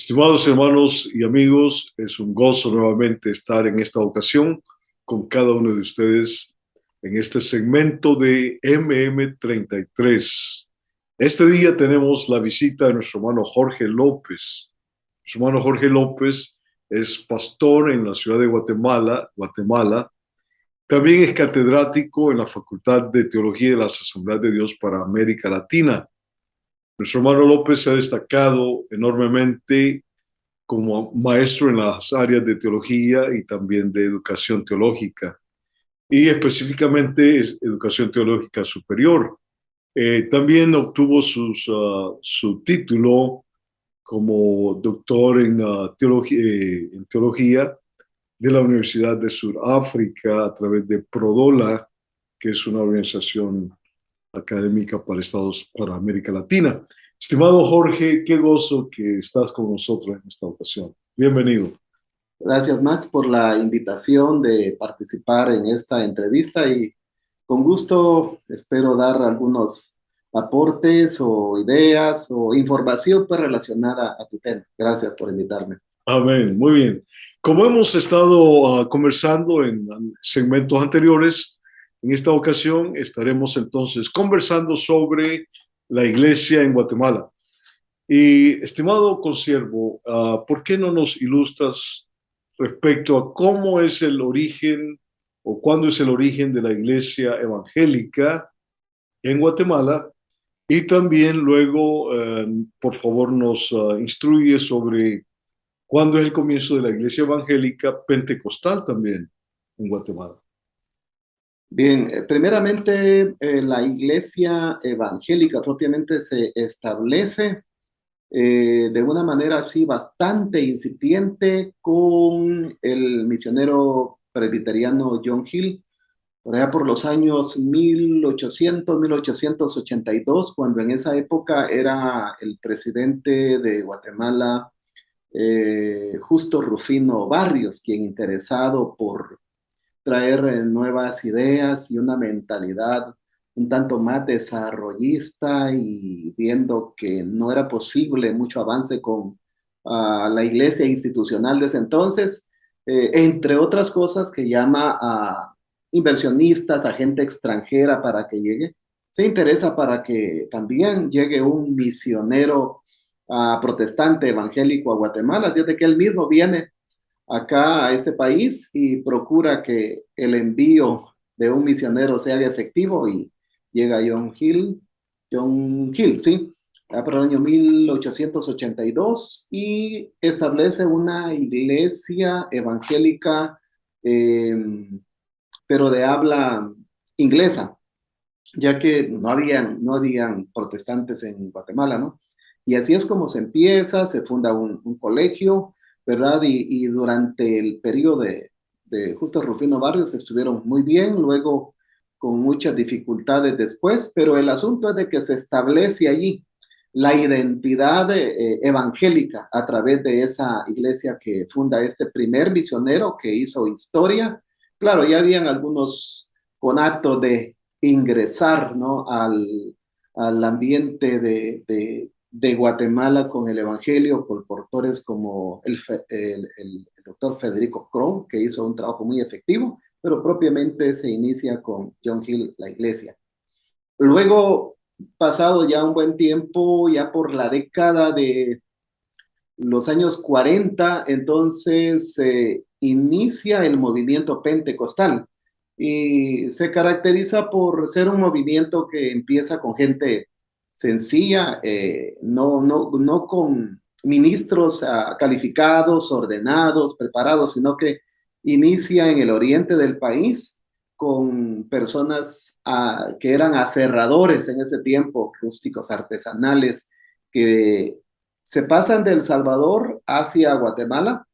Estimados hermanos y amigos, es un gozo nuevamente estar en esta ocasión con cada uno de ustedes en este segmento de MM33. Este día tenemos la visita de nuestro hermano Jorge López. Nuestro hermano Jorge López es pastor en la ciudad de Guatemala. También es catedrático en la Facultad de Teología de las Asambleas de Dios para América Latina. Nuestro hermano López se ha destacado enormemente como maestro en las áreas de teología y también de educación teológica, y específicamente es educación teológica superior. También obtuvo su título como doctor en teología de la Universidad de Sudáfrica a través de Prodola, que es una organización académica para América Latina. Estimado Jorge, qué gozo que estás con nosotros en esta ocasión. Bienvenido. Gracias, Max, por la invitación de participar en esta entrevista y con gusto espero dar algunos aportes o ideas o información pues, relacionada a tu tema. Gracias por invitarme. Amén, muy bien. Como hemos estado conversando en segmentos anteriores, en esta ocasión estaremos entonces conversando sobre la iglesia en Guatemala. Y estimado consiervo, ¿por qué no nos ilustras respecto a cómo es el origen o cuándo es el origen de la iglesia evangélica en Guatemala? Y también luego, por favor, nos instruye sobre cuándo es el comienzo de la iglesia evangélica pentecostal también en Guatemala. Bien, primeramente la iglesia evangélica propiamente se establece de una manera así bastante incipiente con el misionero presbiteriano John Hill, por allá por los años 1882, cuando en esa época era el presidente de Guatemala, Justo Rufino Barrios, quien interesado por traer nuevas ideas y una mentalidad un tanto más desarrollista y viendo que no era posible mucho avance con la iglesia institucional de ese entonces, entre otras cosas que llama a inversionistas, a gente extranjera para que llegue, se interesa para que también llegue un misionero protestante evangélico a Guatemala, desde que él mismo viene acá a este país y procura que el envío de un misionero sea efectivo y llega John Hill, sí, para el año 1882 y establece una iglesia evangélica, eh, pero de habla inglesa, ya que no habían protestantes en Guatemala, ¿no? Y así es como se empieza, se funda un colegio, ¿verdad? Y durante el periodo de Justo Rufino Barrios estuvieron muy bien, luego con muchas dificultades después, pero el asunto es de que se establece allí la identidad evangélica a través de esa iglesia que funda este primer misionero que hizo historia. Claro, ya habían algunos conatos de ingresar, ¿no? al ambiente de Guatemala con el Evangelio, por portores como el doctor Federico Crow, que hizo un trabajo muy efectivo, pero propiamente se inicia con John Hill, la iglesia. Luego, pasado ya un buen tiempo, ya por la década de los años 40, entonces inicia el movimiento pentecostal y se caracteriza por ser un movimiento que empieza con gente sencilla, no con ministros calificados, ordenados, preparados, sino que inicia en el oriente del país con personas que eran aserradores en ese tiempo, rústicos, artesanales, que se pasan de El Salvador hacia Guatemala,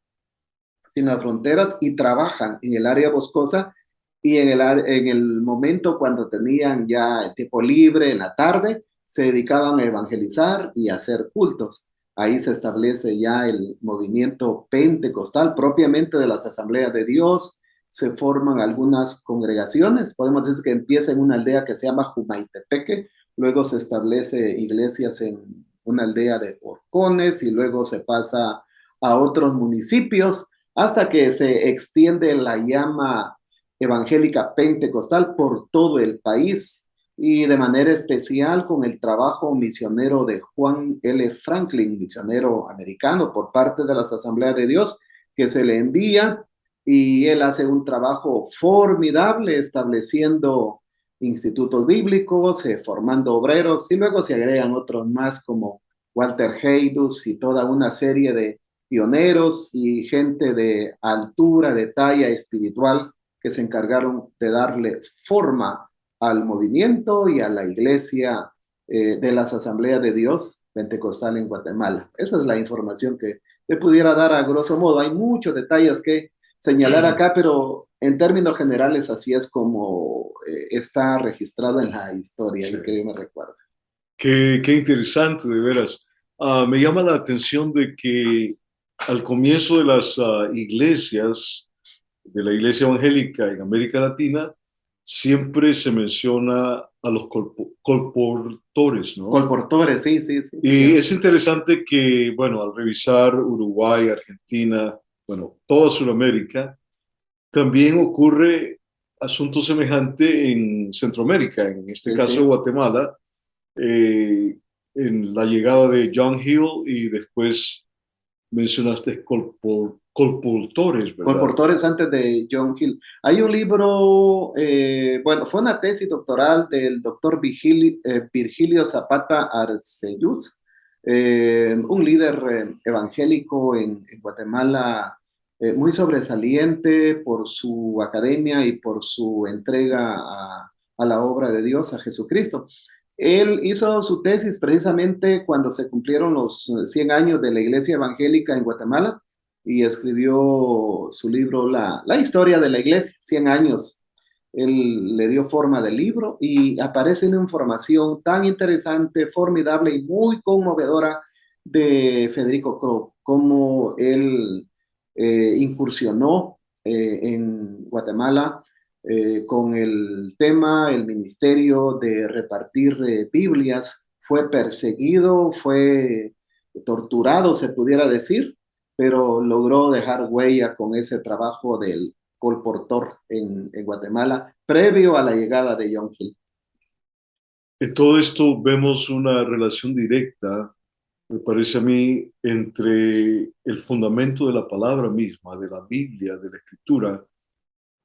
sin las fronteras, y trabajan en el área boscosa y en el momento cuando tenían ya el tiempo libre, en la tarde, se dedicaban a evangelizar y a hacer cultos. Ahí se establece ya el movimiento pentecostal propiamente de las asambleas de Dios, se forman algunas congregaciones, podemos decir que empieza en una aldea que se llama Jumaitepeque, luego se establece iglesias en una aldea de Horcones y luego se pasa a otros municipios, hasta que se extiende la llama evangélica pentecostal por todo el país y de manera especial con el trabajo misionero de Juan L. Franklin, misionero americano por parte de las Asambleas de Dios, que se le envía y él hace un trabajo formidable estableciendo institutos bíblicos, formando obreros y luego se agregan otros más como Walter Heidus y toda una serie de pioneros y gente de altura, de talla espiritual que se encargaron de darle forma al movimiento y a la iglesia de las Asambleas de Dios Pentecostal en Guatemala. Esa es la información que te pudiera dar a grosso modo. Hay muchos detalles que señalar acá, pero en términos generales así es como está registrado en la historia Sí. y que yo me recuerdo. Qué interesante, de veras. Me llama la atención de que al comienzo de las iglesias, de la iglesia evangélica en América Latina, siempre se menciona a los colportores, ¿no? Colportores, sí, sí, sí, Y cierto. es interesante que, bueno, al revisar Uruguay, Argentina, bueno, toda Sudamérica, también ocurre asunto semejante en Centroamérica, en este Sí, caso sí. Guatemala, eh, en la llegada de John Hill y después mencionaste colportores, ¿verdad? Colportores antes de John Hill. Hay un libro, bueno, fue una tesis doctoral del doctor Virgilio Zapata Arcellus, un líder evangélico en Guatemala muy sobresaliente por su academia y por su entrega a la obra de Dios, a Jesucristo. Él hizo su tesis precisamente cuando se cumplieron los 100 años de la Iglesia Evangélica en Guatemala y escribió su libro la historia de la iglesia, 100 años. Él le dio forma del libro y aparece una información tan interesante, formidable y muy conmovedora de Federico Kroll, cómo él incursionó en Guatemala con el tema, el ministerio de repartir Biblias, fue perseguido, fue torturado, se pudiera decir, pero logró dejar huella con ese trabajo del colportor en Guatemala, previo a la llegada de John Hill. En todo esto vemos una relación directa, me parece a mí, entre el fundamento de la palabra misma, de la Biblia, de la Escritura,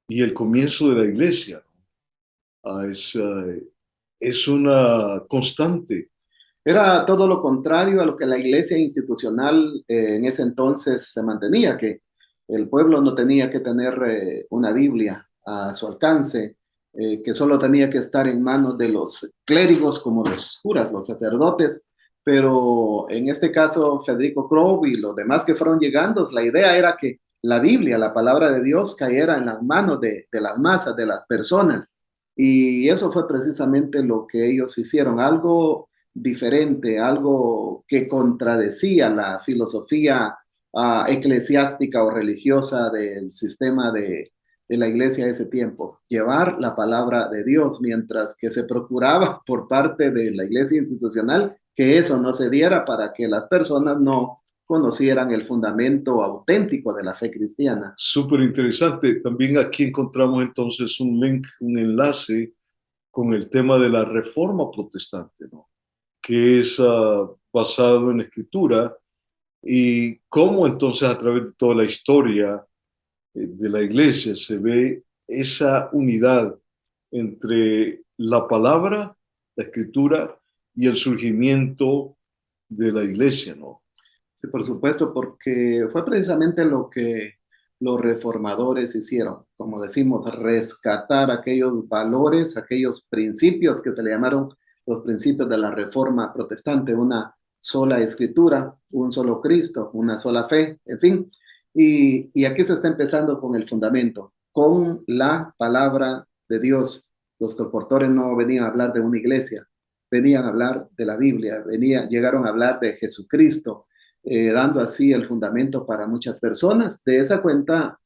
y el comienzo de la iglesia. Es una constante. Era todo lo contrario a lo que la iglesia institucional en ese entonces se mantenía, que el pueblo no tenía que tener una Biblia a su alcance, que solo tenía que estar en manos de los clérigos como los curas, los sacerdotes, pero en este caso Federico Crowe y los demás que fueron llegando, la idea era que la Biblia, la palabra de Dios, cayera en las manos de las masas, de las personas. Y eso fue precisamente lo que ellos hicieron, algo diferente, algo que contradecía la filosofía eclesiástica o religiosa del sistema de la iglesia de ese tiempo. Llevar la palabra de Dios, mientras que se procuraba por parte de la iglesia institucional que eso no se diera para que las personas no conocieran el fundamento auténtico de la fe cristiana. Súper interesante. También aquí encontramos entonces un link, un enlace con el tema de la reforma protestante, ¿no? Que es basado en la escritura y cómo entonces a través de toda la historia de la iglesia se ve esa unidad entre la palabra, la escritura y el surgimiento de la iglesia, ¿no? Sí, por supuesto, porque fue precisamente lo que los reformadores hicieron, como decimos, rescatar aquellos valores, aquellos principios que se le llamaron los principios de la reforma protestante, una sola escritura, un solo Cristo, una sola fe, en fin. Y aquí se está empezando con el fundamento, con la palabra de Dios. Los colportores no venían a hablar de una iglesia, venían a hablar de la Biblia, llegaron a hablar de Jesucristo, dando así el fundamento para muchas personas. De esa cuenta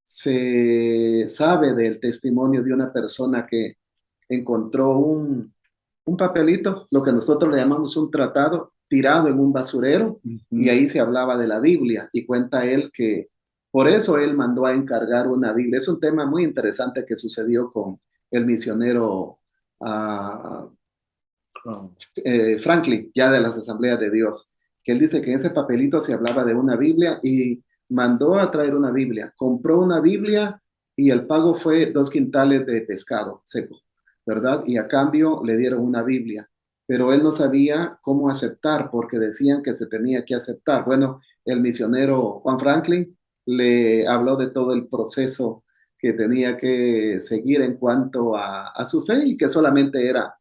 se sabe del testimonio de una persona que encontró un papelito, lo que nosotros le llamamos un tratado, tirado en un basurero y ahí se hablaba de la Biblia y cuenta él que por eso él mandó a encargar una Biblia. Es un tema muy interesante que sucedió con el misionero Franklin, ya de las Asambleas de Dios, que él dice que en ese papelito se hablaba de una Biblia y mandó a traer una Biblia, compró una Biblia y el pago fue 2 quintales de pescado seco, ¿verdad? Y a cambio le dieron una Biblia, pero él no sabía cómo aceptar porque decían que se tenía que aceptar. Bueno, el misionero Juan Franklin le habló de todo el proceso que tenía que seguir en cuanto a su fe y que solamente era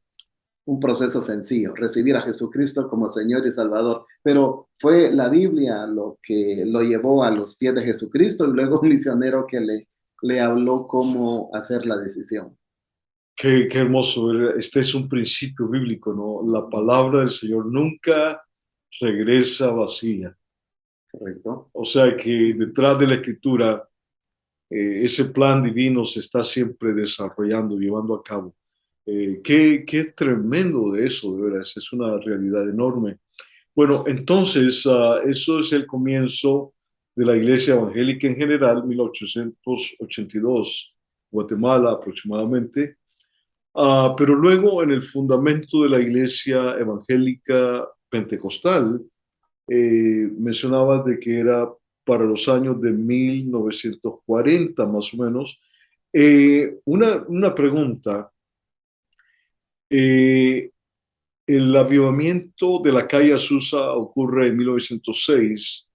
un proceso sencillo, recibir a Jesucristo como Señor y Salvador, pero fue la Biblia lo que lo llevó a los pies de Jesucristo y luego un misionero que le habló cómo hacer la decisión. Qué hermoso, ¿verdad? Este es un principio bíblico, ¿no? La palabra del Señor nunca regresa vacía. Correcto. O sea que detrás de la escritura, ese plan divino se está siempre desarrollando, llevando a cabo. Qué tremendo de eso, de veras, es una realidad enorme. Bueno, entonces, eso es el comienzo de la Iglesia Evangélica en general, 1882, Guatemala aproximadamente. Pero luego, en el fundamento de la Iglesia Evangélica Pentecostal, mencionabas de que era para los años de 1940, más o menos. Una pregunta. Eh, el avivamiento de la calle Azusa ocurre en 1906,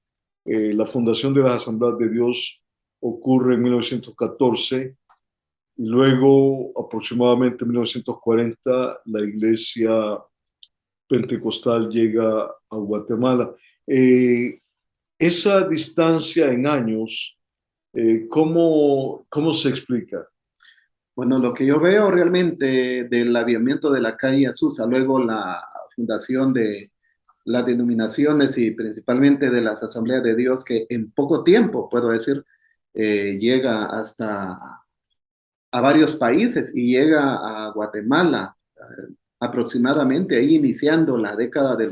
la fundación de las Asambleas de Dios ocurre en 1914, y luego aproximadamente en 1940 la iglesia pentecostal llega a Guatemala. Esa distancia en años, ¿cómo se explica? Bueno, lo que yo veo realmente del avivamiento de la calle Azusa, luego la fundación de las denominaciones y principalmente de las Asambleas de Dios, que en poco tiempo, puedo decir, llega hasta a varios países y llega a Guatemala aproximadamente ahí iniciando la década de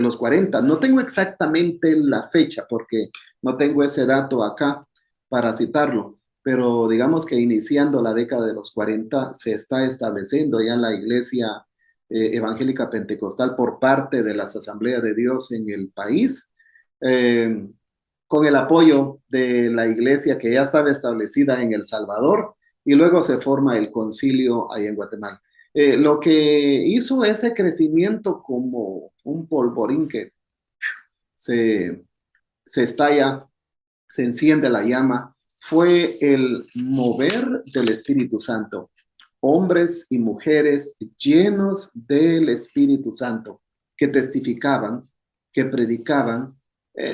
los 40. No tengo exactamente la fecha porque no tengo ese dato acá para citarlo, pero digamos que iniciando la década de los 40 se está estableciendo ya la iglesia evangélica pentecostal por parte de las Asambleas de Dios en el país. Eh, con el apoyo de la iglesia que ya estaba establecida en El Salvador y luego se forma el concilio ahí en Guatemala. Lo que hizo ese crecimiento como un polvorín que se, se estalla, se enciende la llama, fue el mover del Espíritu Santo. Hombres y mujeres llenos del Espíritu Santo que testificaban, que predicaban,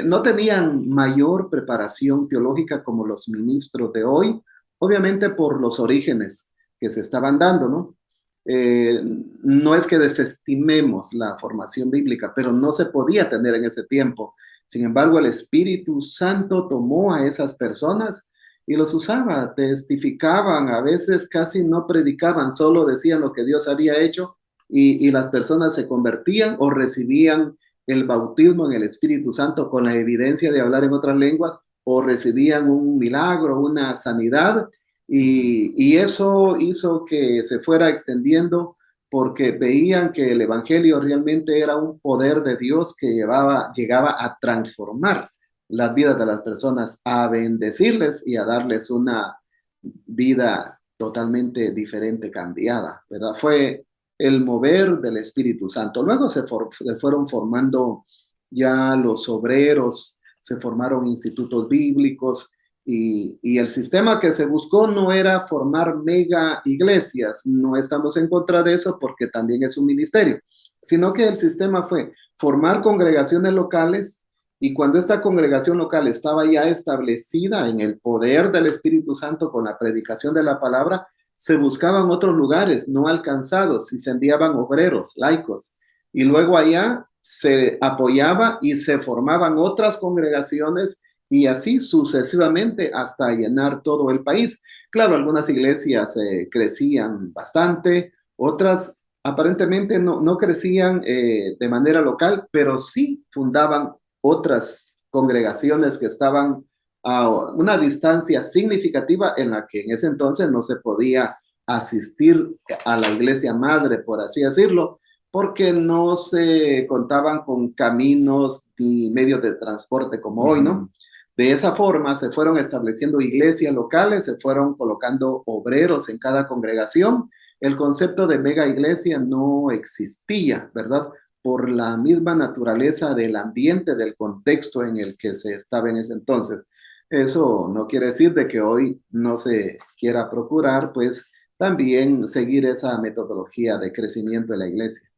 no tenían mayor preparación teológica como los ministros de hoy, obviamente por los orígenes que se estaban dando, ¿no? No es que desestimemos la formación bíblica, pero no se podía tener en ese tiempo. Sin embargo, el Espíritu Santo tomó a esas personas y los usaba, testificaban, a veces casi no predicaban, solo decían lo que Dios había hecho y las personas se convertían o recibían el bautismo en el Espíritu Santo con la evidencia de hablar en otras lenguas o recibían un milagro, una sanidad y eso hizo que se fuera extendiendo porque veían que el Evangelio realmente era un poder de Dios que llegaba a transformar las vidas de las personas, a bendecirles y a darles una vida totalmente diferente, cambiada, ¿verdad? Fue el mover del Espíritu Santo. Luego se fueron formando ya los obreros, se formaron institutos bíblicos y el sistema que se buscó no era formar mega iglesias, no estamos en contra de eso porque también es un ministerio, sino que el sistema fue formar congregaciones locales y cuando esta congregación local estaba ya establecida en el poder del Espíritu Santo con la predicación de la palabra, se buscaban otros lugares no alcanzados y se enviaban obreros, laicos. Y luego allá se apoyaba y se formaban otras congregaciones y así sucesivamente hasta llenar todo el país. Claro, algunas iglesias crecían bastante, otras aparentemente no crecían de manera local, pero sí fundaban otras congregaciones que estaban a una distancia significativa en la que en ese entonces no se podía asistir a la iglesia madre, por así decirlo, porque no se contaban con caminos ni medios de transporte como hoy, ¿no? De esa forma se fueron estableciendo iglesias locales, se fueron colocando obreros en cada congregación. El concepto de mega iglesia no existía, ¿verdad? Por la misma naturaleza del ambiente, del contexto en el que se estaba en ese entonces. Eso no quiere decir de que hoy no se quiera procurar, pues también seguir esa metodología de crecimiento de la iglesia.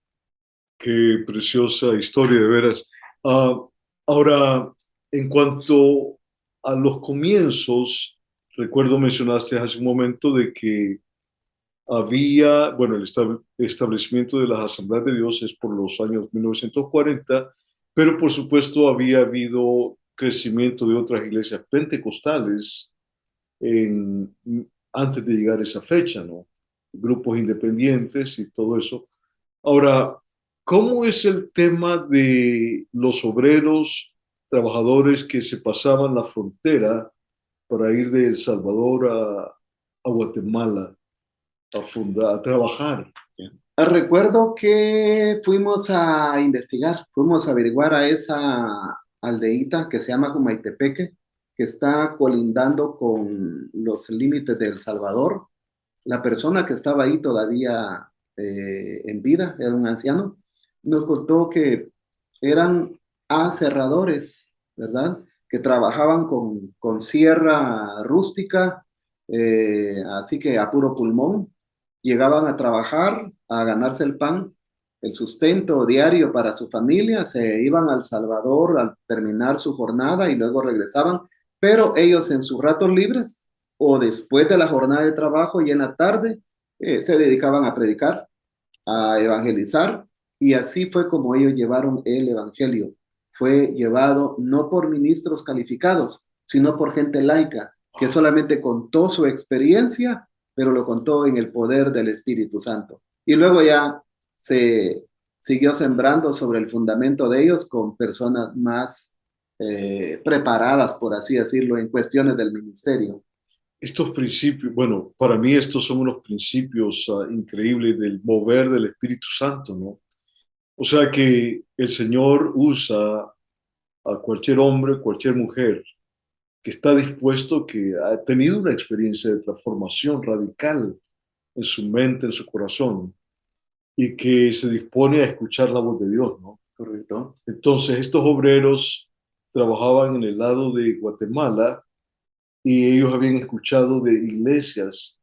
Qué preciosa historia, de veras. Ah, ahora, en cuanto a los comienzos, recuerdo mencionaste hace un momento de que había, bueno, el establecimiento de las Asambleas de Dios es por los años 1940, pero por supuesto había habido crecimiento de otras iglesias pentecostales en, antes de llegar a esa fecha, ¿no? Grupos independientes y todo eso. Ahora, ¿cómo es el tema de los obreros, trabajadores que se pasaban la frontera para ir de El Salvador a Guatemala a trabajar? Recuerdo que fuimos a investigar, fuimos a averiguar a esa aldeíta que se llama Jumaitepeque, que está colindando con los límites de El Salvador. La persona que estaba ahí todavía en vida, era un anciano, nos contó que eran aserradores, ¿verdad? Que trabajaban con sierra rústica, así que a puro pulmón, llegaban a trabajar, a ganarse el pan, el sustento diario para su familia, se iban al Salvador al terminar su jornada y luego regresaban, pero ellos en sus ratos libres o después de la jornada de trabajo y en la tarde se dedicaban a predicar, a evangelizar, y así fue como ellos llevaron el evangelio. Fue llevado no por ministros calificados, sino por gente laica, que solamente contó su experiencia, pero lo contó en el poder del Espíritu Santo. Y luego ya se siguió sembrando sobre el fundamento de ellos con personas más preparadas, por así decirlo, en cuestiones del ministerio. Estos principios, bueno, para mí estos son unos principios increíbles del mover del Espíritu Santo, ¿no? O sea que el Señor usa a cualquier hombre, cualquier mujer que está dispuesto, que ha tenido una experiencia de transformación radical en su mente, en su corazón, y que se dispone a escuchar la voz de Dios, ¿no? Correcto. Entonces, estos obreros trabajaban en el lado de Guatemala y ellos habían escuchado de iglesias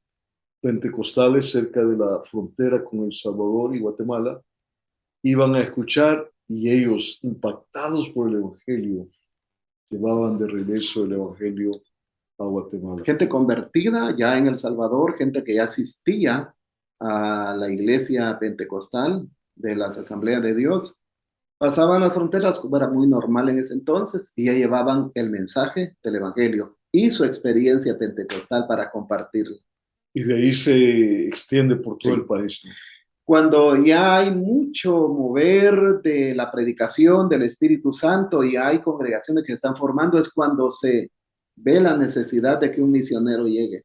pentecostales cerca de la frontera con El Salvador y Guatemala, iban a escuchar y ellos, impactados por el Evangelio, llevaban de regreso el Evangelio a Guatemala. Gente convertida ya en El Salvador, gente que ya asistía a la iglesia pentecostal de las Asambleas de Dios, pasaban las fronteras como era muy normal en ese entonces y ya llevaban el mensaje del Evangelio y su experiencia pentecostal para compartirlo. Y de ahí se extiende por todo el Sí. país, ¿no? Cuando ya hay mucho mover de la predicación del Espíritu Santo y hay congregaciones que se están formando, es cuando se ve la necesidad de que un misionero llegue.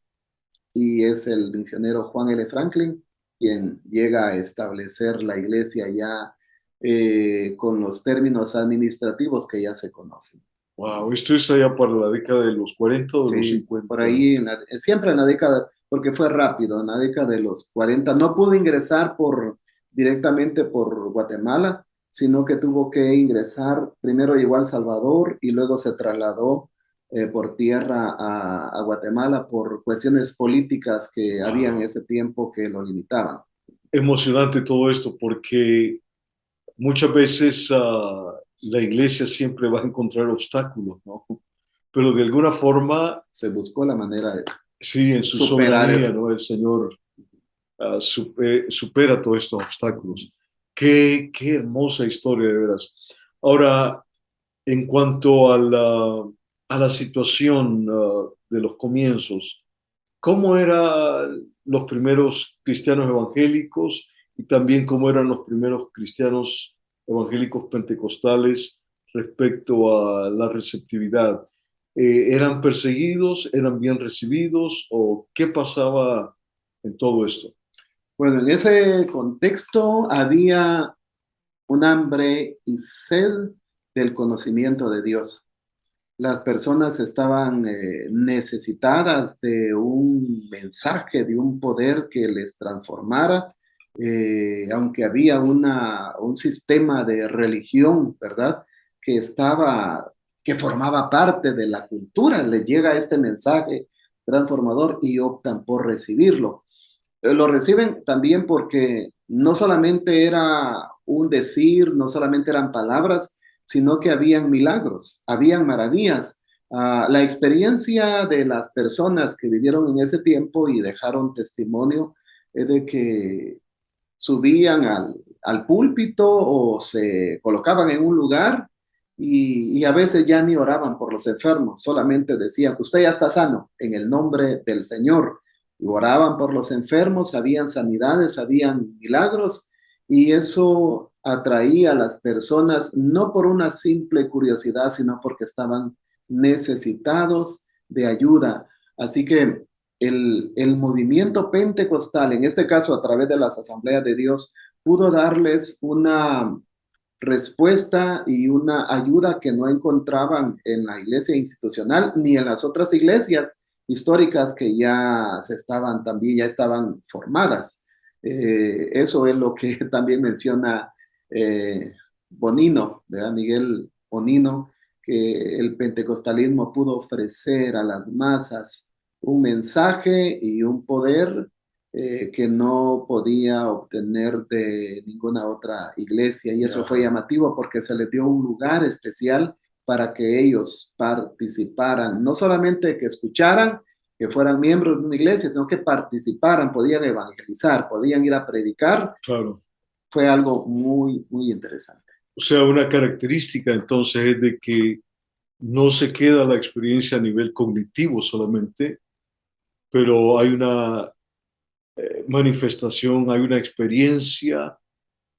Y es el misionero Juan L. Franklin quien llega a establecer la iglesia ya con los términos administrativos que ya se conocen. Wow, esto es allá para la década de los 40 o de los Sí, 50. por ahí, siempre en la década, porque fue rápido, en la década de los 40, no pudo ingresar directamente por Guatemala, sino que tuvo que ingresar, primero llegó a El Salvador y luego se trasladó por tierra a Guatemala por cuestiones políticas que había en Wow. ese tiempo que lo limitaban. Emocionante todo esto porque muchas veces la iglesia siempre va a encontrar obstáculos, ¿no? Pero de alguna forma, Se buscó la manera de sí, en su superar soberanía, eso. ¿no? El Señor supera todos estos obstáculos. Qué hermosa historia, de veras. Ahora, en cuanto a la situación de los comienzos, ¿cómo eran los primeros cristianos evangélicos y también cómo eran los primeros cristianos evangélicos pentecostales respecto a la receptividad. ¿Eran perseguidos? ¿Eran bien recibidos? ¿O qué pasaba en todo esto? Bueno, en ese contexto había un hambre y sed del conocimiento de Dios. Las personas estaban necesitadas de un mensaje, de un poder que les transformara, aunque había un sistema de religión, ¿verdad? Que estaba, que formaba parte de la cultura, les llega este mensaje transformador y optan por recibirlo. Lo reciben también porque no solamente era un decir, no solamente eran palabras, sino que habían milagros, habían maravillas. La experiencia de las personas que vivieron en ese tiempo y dejaron testimonio es de que subían al púlpito o se colocaban en un lugar y a veces ya ni oraban por los enfermos, solamente decían, usted ya está sano en el nombre del Señor. Y oraban por los enfermos, habían sanidades, habían milagros y eso atraía a las personas no por una simple curiosidad, sino porque estaban necesitados de ayuda. Así que el movimiento pentecostal, en este caso a través de las asambleas de Dios, pudo darles una respuesta y una ayuda que no encontraban en la iglesia institucional ni en las otras iglesias históricas que ya se estaban también, ya estaban formadas. Eso es lo que también menciona Bonino, ¿verdad? Miguel Bonino, que el pentecostalismo pudo ofrecer a las masas un mensaje y un poder que no podía obtener de ninguna otra iglesia. Y eso fue llamativo porque se les dio un lugar especial para que ellos participaran, no solamente que escucharan, que fueran miembros de una iglesia, sino que participaran, podían evangelizar, podían ir a predicar. Claro. Fue algo muy, muy interesante. O sea, una característica entonces es de que no se queda la experiencia a nivel cognitivo solamente, pero hay una manifestación, hay una experiencia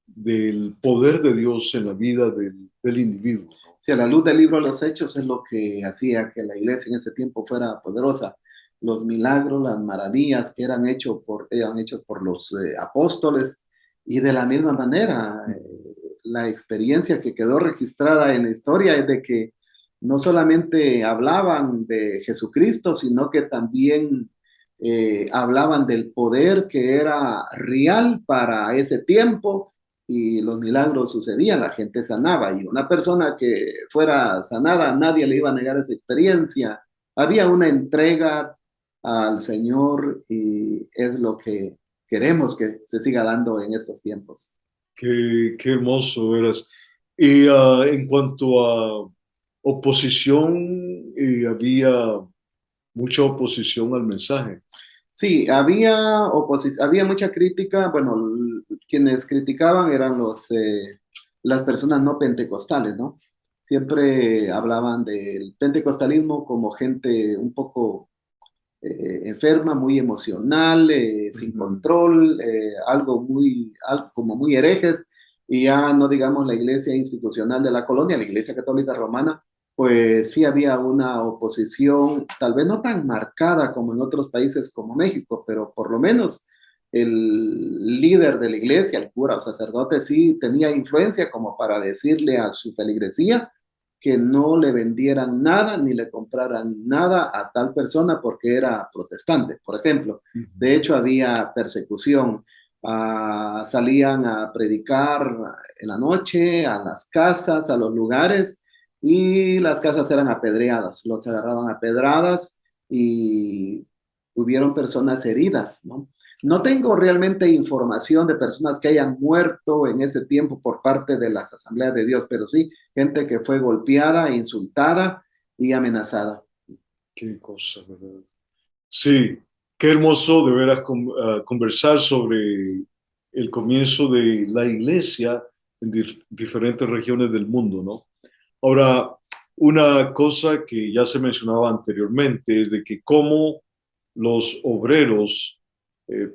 del poder de Dios en la vida del individuo. Si a la luz del libro de los Hechos es lo que hacía que la iglesia en ese tiempo fuera poderosa. Los milagros, las maravillas que eran hechos por los apóstoles y de la misma manera, la experiencia que quedó registrada en la historia es de que no solamente hablaban de Jesucristo, sino que también hablaban del poder que era real para ese tiempo y los milagros sucedían, la gente sanaba y una persona que fuera sanada, nadie le iba a negar esa experiencia. Había una entrega al Señor y es lo que queremos que se siga dando en estos tiempos. Qué hermoso eras. Y en cuanto a oposición, había mucha oposición al mensaje. Sí, había mucha crítica. Bueno, quienes criticaban eran las personas no pentecostales, ¿no? Siempre hablaban del pentecostalismo como gente un poco enferma, muy emocional, sin control, algo como muy herejes, y ya no digamos la iglesia institucional de la colonia, la iglesia católica romana, pues sí había una oposición, tal vez no tan marcada como en otros países como México, pero por lo menos el líder de la iglesia, el cura o sacerdote, sí tenía influencia como para decirle a su feligresía que no le vendieran nada ni le compraran nada a tal persona porque era protestante, por ejemplo. De hecho, había persecución. Salían a predicar en la noche, a las casas, a los lugares, y las casas eran apedreadas, los agarraban a pedradas y hubieron personas heridas, ¿no? No tengo realmente información de personas que hayan muerto en ese tiempo por parte de las asambleas de Dios, pero sí gente que fue golpeada, insultada y amenazada. Qué cosa, ¿verdad? Sí, qué hermoso de veras conversar sobre el comienzo de la iglesia en diferentes regiones del mundo, ¿no? Ahora, una cosa que ya se mencionaba anteriormente es de que cómo los obreros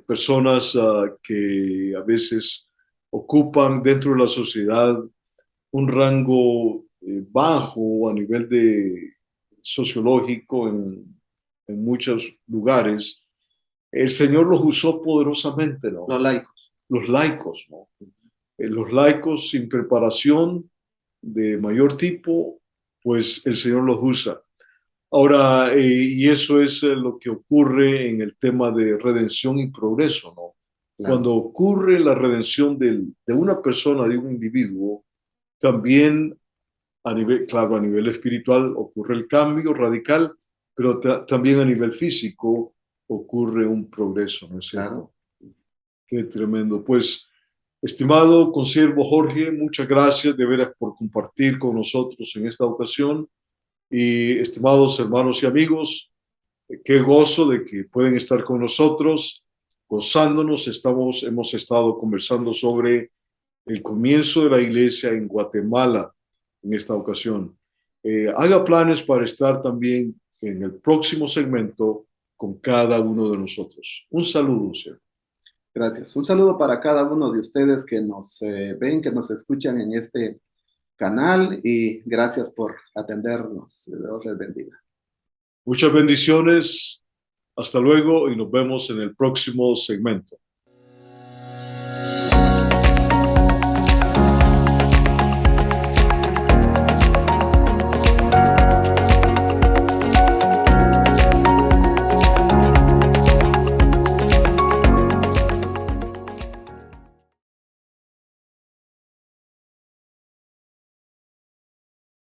personas que a veces ocupan dentro de la sociedad un rango bajo a nivel de sociológico en muchos lugares. El Señor los usó poderosamente, ¿no? Los laicos. Los laicos, ¿no? Los laicos sin preparación de mayor tipo, pues el Señor los usa. Ahora, y eso es lo que ocurre en el tema de redención y progreso, ¿no? Claro. Cuando ocurre la redención de una persona, de un individuo, también a nivel, claro, a nivel espiritual ocurre el cambio radical, pero también a nivel físico ocurre un progreso, ¿no es Claro. cierto? Qué tremendo. Pues, estimado consiervo Jorge, muchas gracias de veras por compartir con nosotros en esta ocasión. Y estimados hermanos y amigos, qué gozo de que pueden estar con nosotros, gozándonos. Hemos estado conversando sobre el comienzo de la iglesia en Guatemala en esta ocasión. Haga planes para estar también en el próximo segmento con cada uno de nosotros. Un saludo, señor. Gracias. Un saludo para cada uno de ustedes que nos ven, que nos escuchan en este canal y gracias por atendernos. Dios les bendiga. Muchas bendiciones. Hasta luego y nos vemos en el próximo segmento.